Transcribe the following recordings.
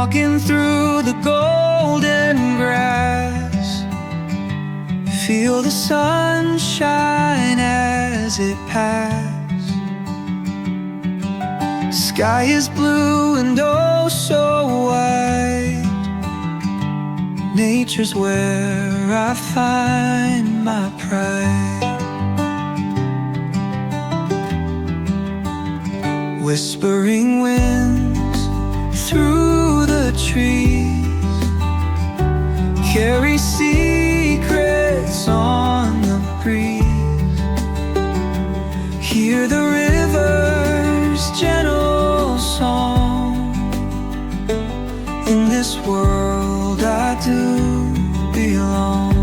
walking through the golden grass. Feel the sunshine as it passes. Sky is blue and oh so white. Nature's where I find my pride. Whispering winds through the trees carry secrets on the breeze. Hear the river's gentle song. In this world I do belong.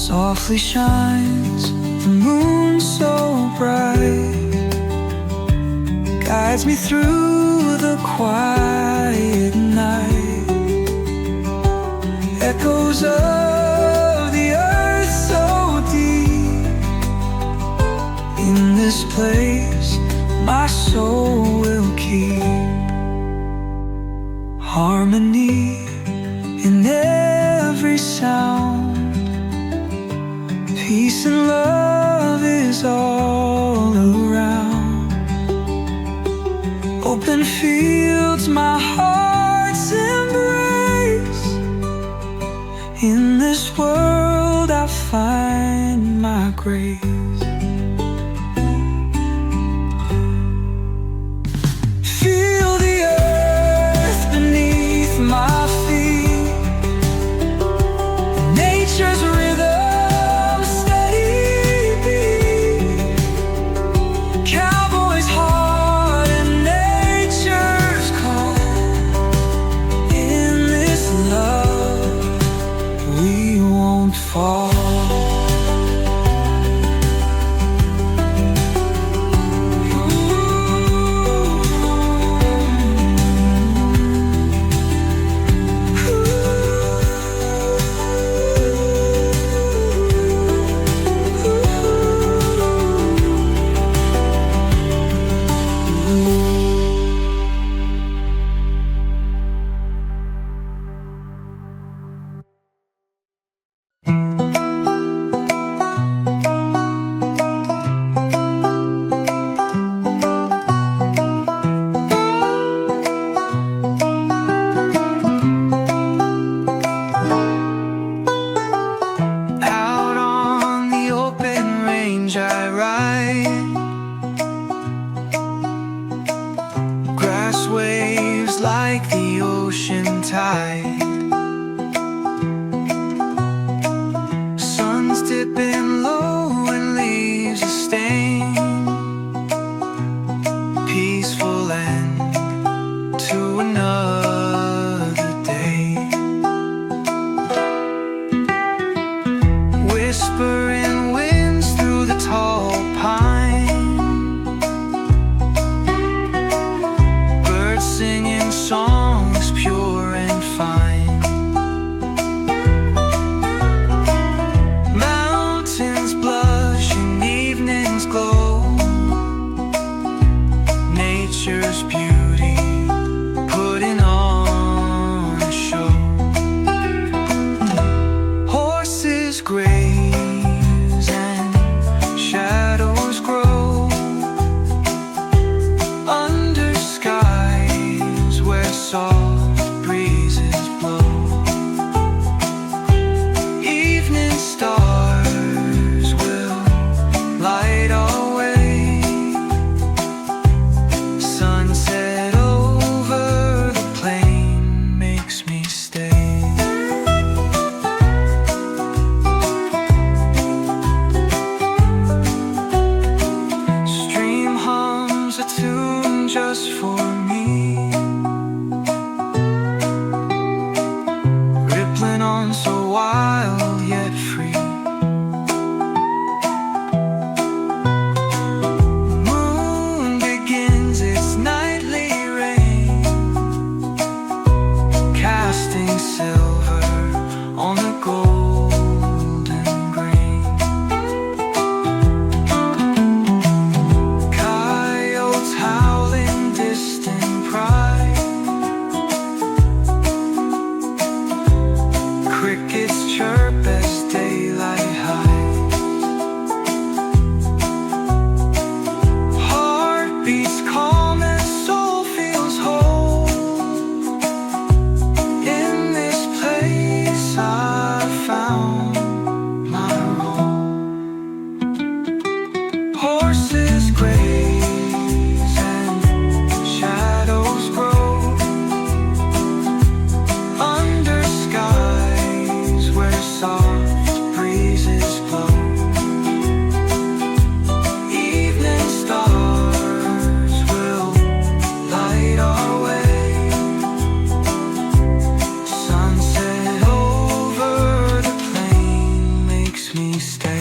Softly shines the moon so bright, guides me through the quiet night. Echoes of the earth so deep. In this place my soul will keep harmony in every sound. Peace and love is all around. Open fields my heart's embrace. In this world I find my grace. Feel the earth beneath my feet. Nature's rhythm fall. praise and shadows grow under skies where soft breezes blow. Evening stars will light our way. Sunset over the plain makes me stay.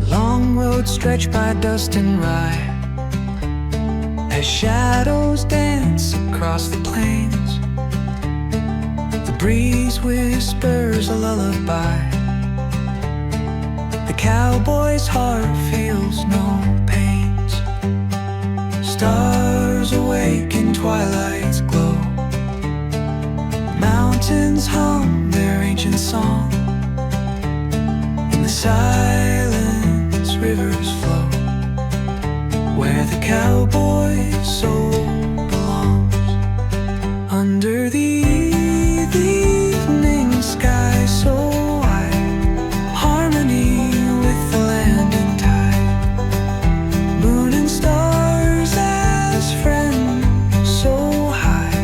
Long roads stretch by dust and rye as shadows dance across the plains. The breeze whispers a lullaby. The cowboy's heart feels no pains. Stars awake in twilight's glow. Mountains hum their ancient song. In the silence, rivers flow where the cowboy's soul belongs. Under the evening sky so wide, harmony with the land and tide. Moon and stars as friends so high,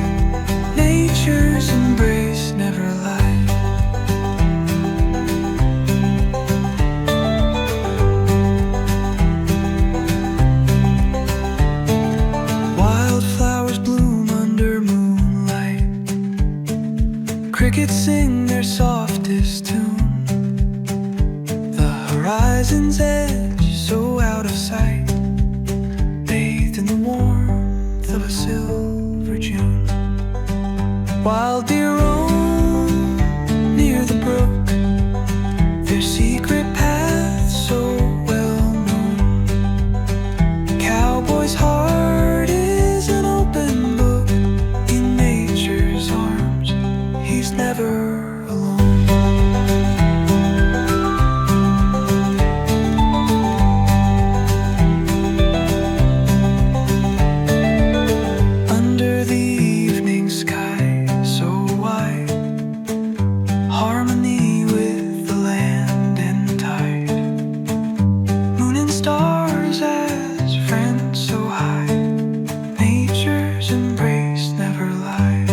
nature's embrace never lies. Wildflowers bloom under moonlight. Crickets sing their softest tune. The horizon's edge so out of sight, bathed in the warmth of a silver June. Wild deer roam near the brook, their secret path so well known. The cowboy's heart is an open book. In nature's arms, he's never alone. Under the evening sky so wide, harmony with the land and tide. Moon and stars as friends so high, nature's embrace never lies.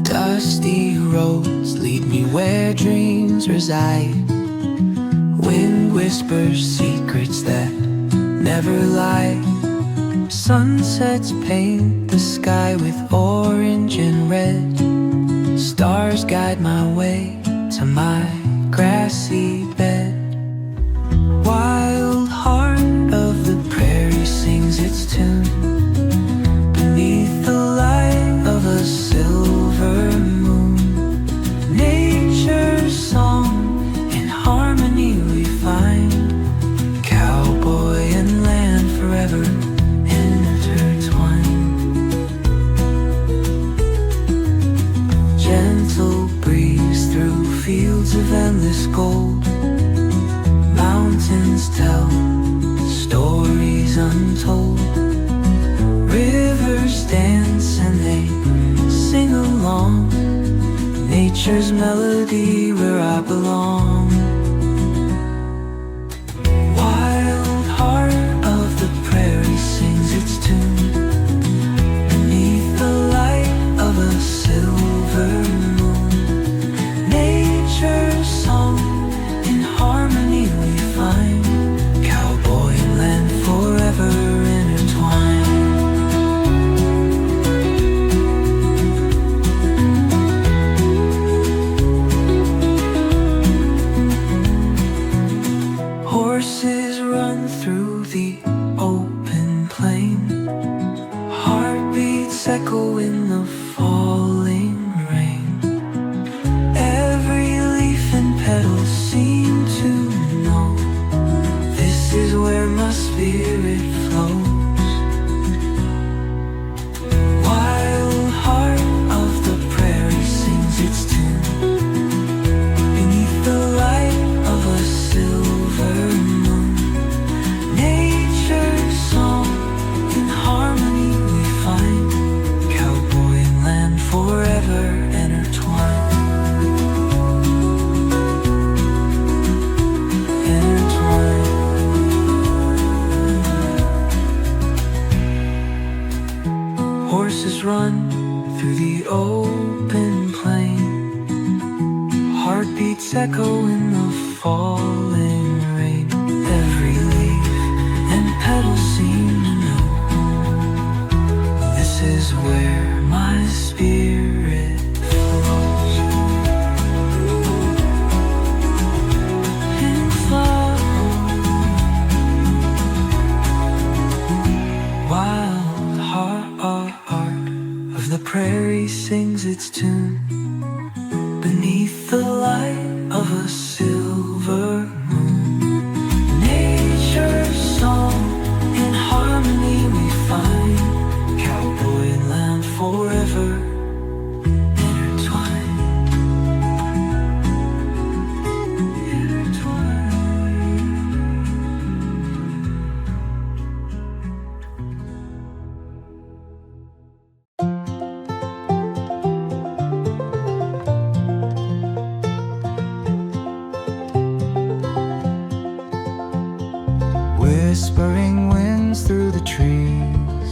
Dusty roads lead me where dreams reside. Wind whispers secrets that never lie. Sunsets paint the sky with orange and red. Stars guide my way to my grassy bed. Wild heart of the prairie sings its tune beneath the light of a silver moon. Nature's song in harmony we find. Cowboy and land forever intertwined. Gentle breeze through fields of endless gold. Mountains tell stories untold. Rivers dance and they sing along. Nature's melody where I belong. Wild heart of the prairie sings its tune beneath the light of a silver moon. Nature's song in harmony we find. Horses run through the open plain. Heartbeats echo in the falling rain. Every leaf and petal seem to know this is where my spirit flows. Wild heart of the prairie sings its tune beneath the light of a silver moon. Nature's song in harmony we find, cowboy and land forever intertwined. Horses run through the open plain. Heartbeats echo in the falling rain. Every leaf and petal seem to know this is where my spirit flows. And wild heart of the prairie sings its tune beneath the light of a silver moon. Nature's song in harmony we find, cowboy and land forever intertwined. Whispering winds through the trees,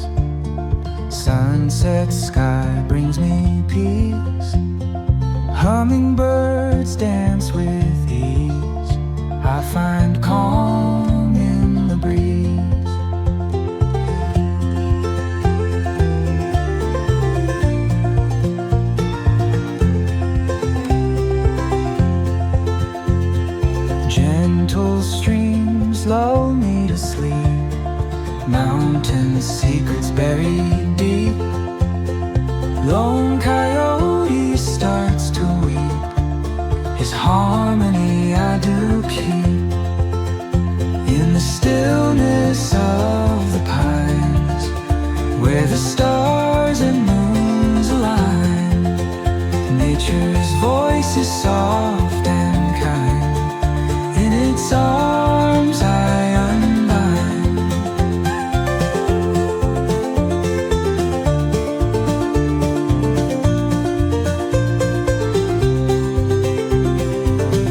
sunset sky brings me peace. Hummingbirds dance with ease, I find calm in the breeze. Gentle streams lull me to sleep, mountain secrets buried deep. Lone coyote starts to weep, his harmony I do keep. In the stillness of the pines, where the stars and moons align, nature's voice is soft and kind. In its arms I unbind.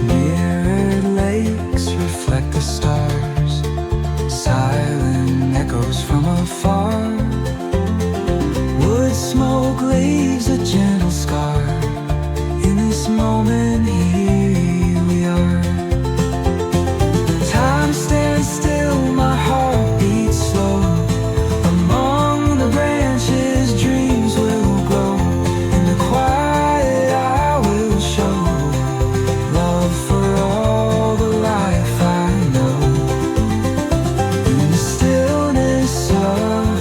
Mirrored lakes reflect the stars, silent echoes from afar. Wood smoke leaves a gentle scar. In this moment here we are. Time stands still, my heart beats slow. Among the branches dreams will grow. In the quiet I will show love for all the life I know. In the stillness of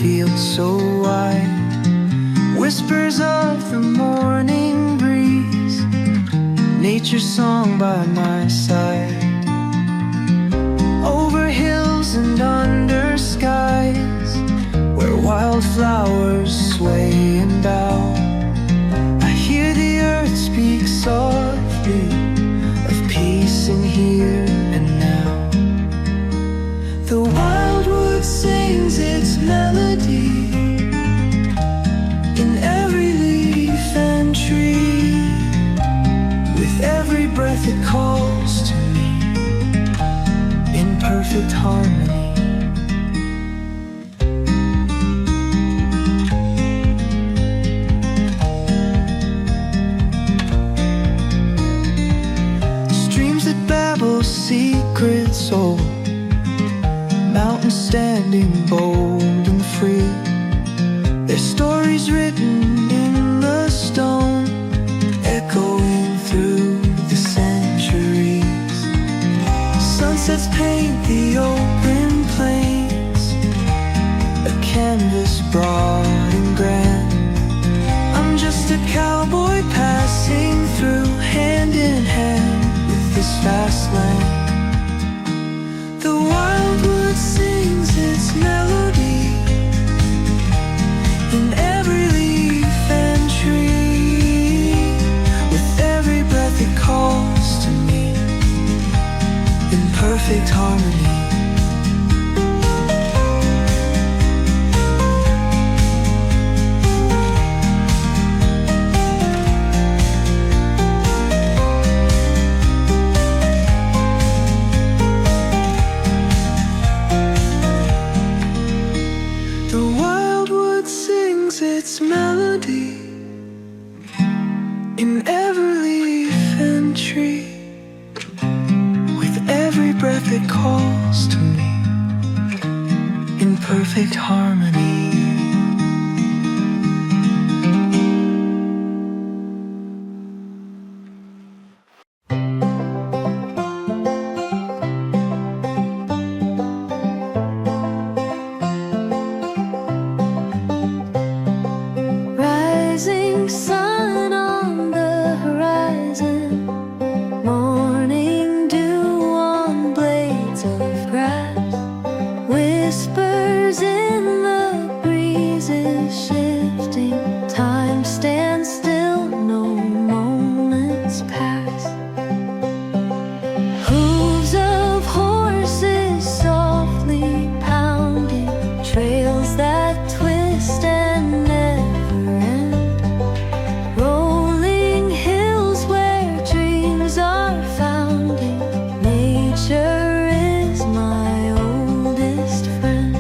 field so wide, whispers of the morning breeze, nature's song by my side. Over hills and under skies, where wildflowers sway and bow, I hear the earth speak softly of peace in here and now. The wildwood sings its melody in every leaf and tree, with every breath it calls to me in perfect harmony. Streams that babble secrets old, mountains standing bold and free, their stories written in the stone, echoing through the centuries. Sunsets paint the open plains, a canvas broad and grand. I'm just a cowboy passing through, hand in hand with this vast land. The wildwood sings its melody in every leaf and tree, with every breath it calls to me in perfect harmony. Its melody in every leaf and tree, with every breath it calls to me in perfect harmony. Sun on the horizon, morning dew on blades of grass, whispers in the breezes shifting, time stands still, no moments pass. Hooves of horses softly pounding, trails that twist and never end. Rolling hills where dreams are founding, nature is my oldest friend.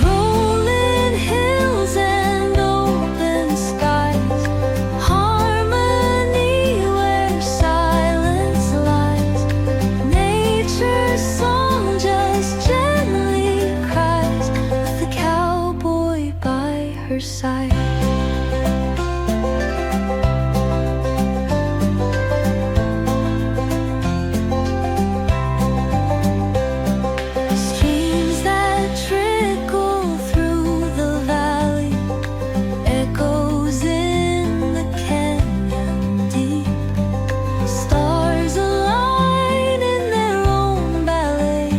Rolling hills and open skies, harmony where silence lies. Nature's song just gently cries, with the cowboy by her side. Streams that trickle through the valley, echoes in the canyon deep. Stars align in their own ballet,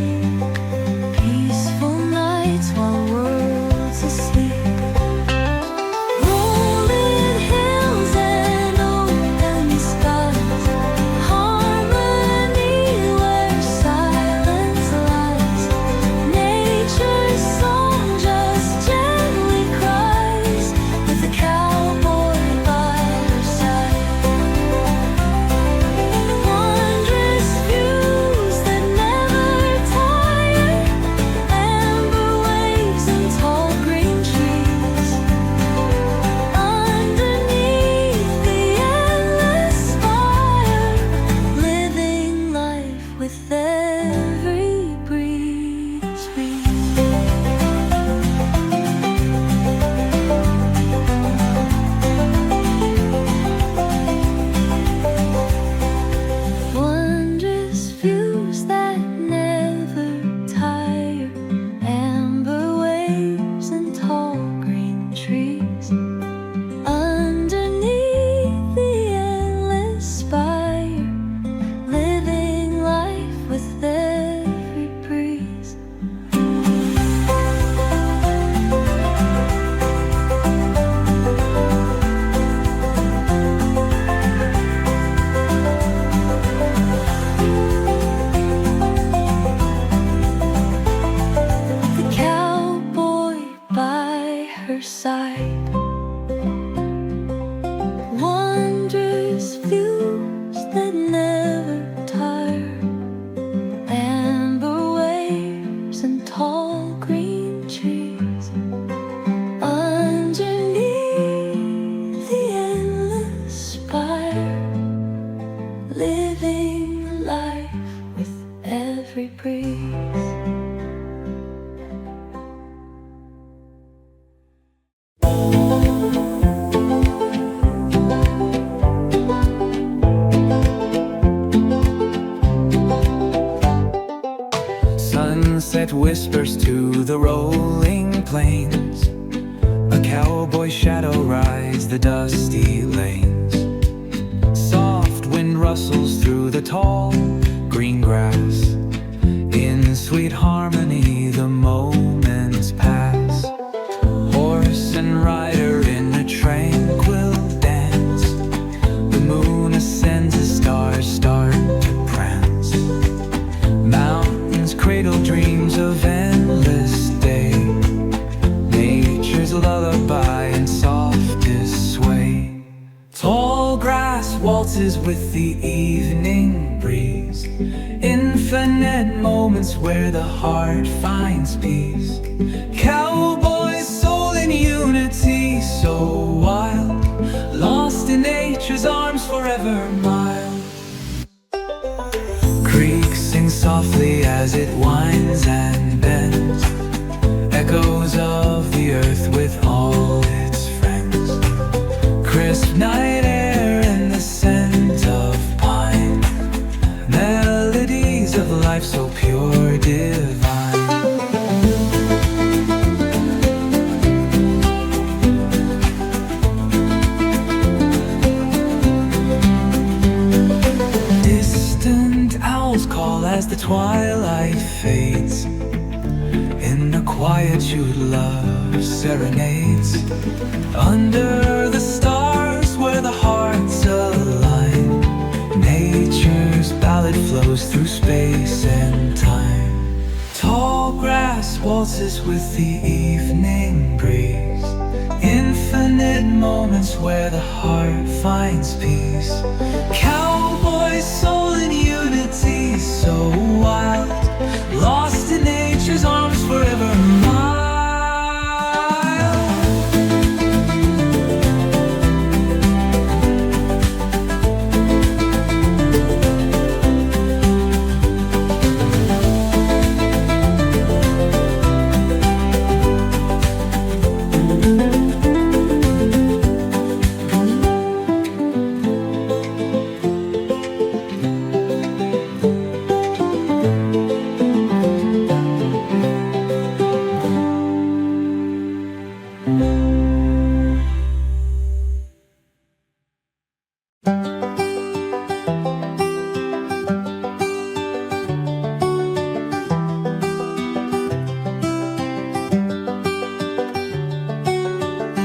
peaceful nights while worlds asleep. Rolling hills and open skies, harmony where silence lies. Nature's song just gently cries, with the cowboy by her side. Wondrous views that never tire, amber waves and tall green trees. Underneath the endless fire, living life with every breeze. Wondrous views that never tire, amber waves and tall every breeze. Sunset whispers to the rolling plains. A cowboy shadow rides the dusty lanes. Soft wind rustles through the tall green grass. In sweet harmony the moments pass. Horse and rider in a tranquil dance. The moon ascends as stars start to prance. Mountains cradle dreams of endless day. Nature's lullaby and softest sway. Tall grass waltzes with the evening breeze. Infinite moments where the heart finds peace. Cowboy soul in unity, so wild. Lost in nature's arms forever mild. Creek sings softly as it winds and bends. Echoes of the earth with all its friends. Crisp night air and the scent of pine. Melodies of life so pure, divine. Distant owls call as the twilight fades. In the quietude love serenades. Under the stars where the hearts align. Nature's ballad flows through space and time. Tall grass waltzes with the evening breeze. Infinite moments where the heart finds peace. Cowboy soul in unity, so wild. Lost in nature's arms forever mild.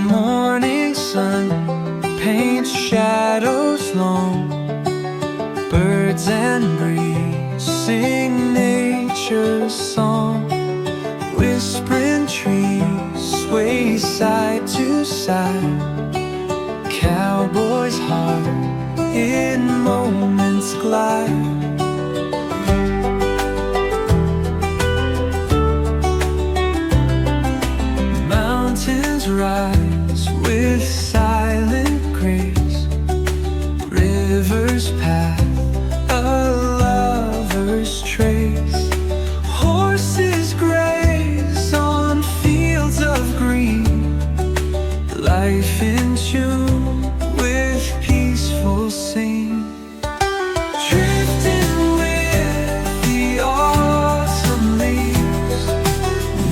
Morning sun paints shadows long. Birds and breeze sing nature's song. Whispering trees sway side to side. Cowboy's heart in moments glide. Mountains rise with silent grace. Rivers path a lover's trace. Horses graze on fields of green. Life in tune with peaceful scene. Drifting with the autumn leaves.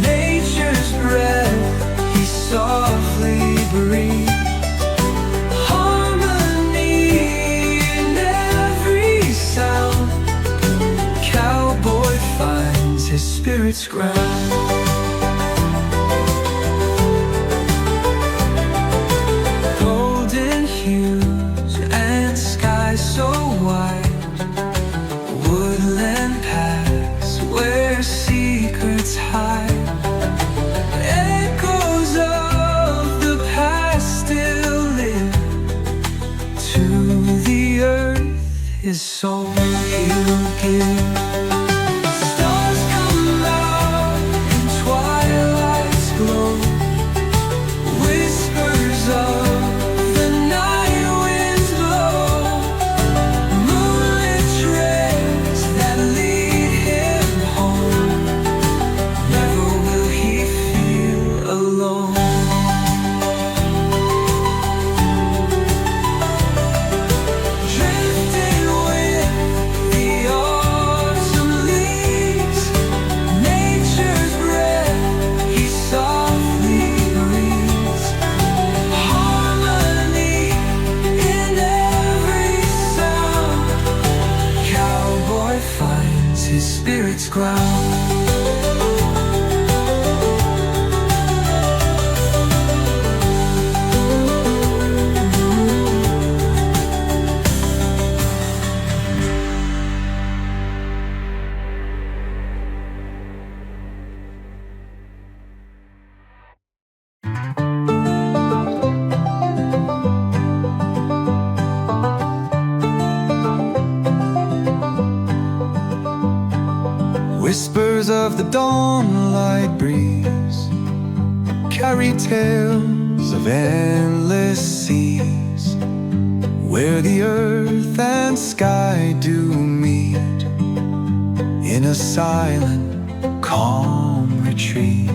Nature's breath he softly breathes. Harmony in every sound. Cowboy finds his spirit's ground. Golden hues and skies so wide. Woodland paths where secrets hide. Echoes of the past still live. To the earth his soul he'll give. Stars come out in twilight's glow. Whispers of the night winds blow. Moonlit trails that lead him his spirit's ground. Whispers of the dawnlight breeze carry tales of endless seas, where the earth and sky do meet in a silent, calm retreat.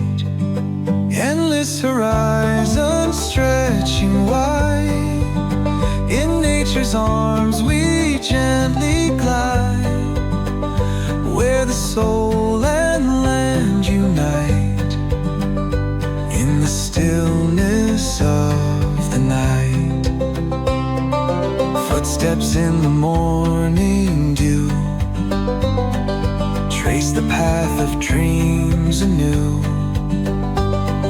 Endless horizons stretching wide, in nature's arms we gently glide, where the soul and land unite in the stillness of the night. Footsteps in the morning dew trace the path of dreams anew,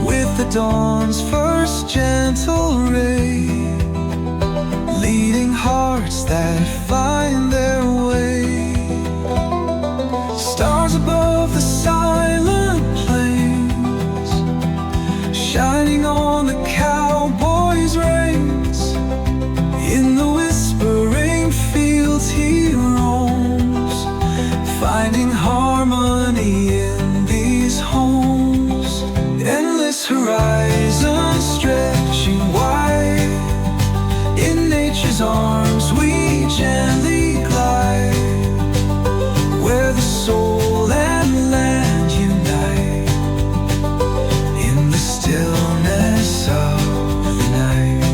with the dawn's first gentle ray, leading hearts that find their way. Stars above the silent plains, shining on the cowboy's reins. In the whispering fields he roams, finding harmony in these homes. Endless horizons stretching wide, in nature's arms we gently glide, where the soul and land unite in the stillness of the night.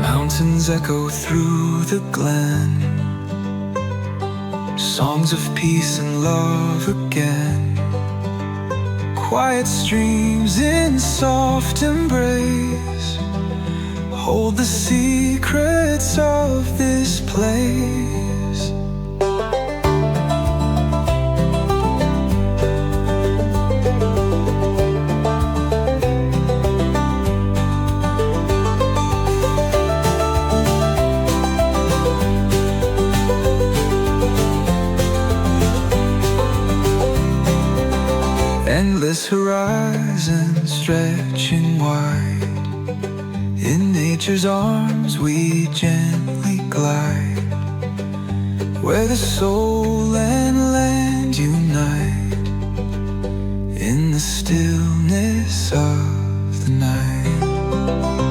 Mountains echo through the glen, songs of peace and love again. Quiet streams in soft embrace hold the secrets of this place. Endless horizons stretching wide, in nature's arms we gently glide, where the soul and land unite in the stillness of the night.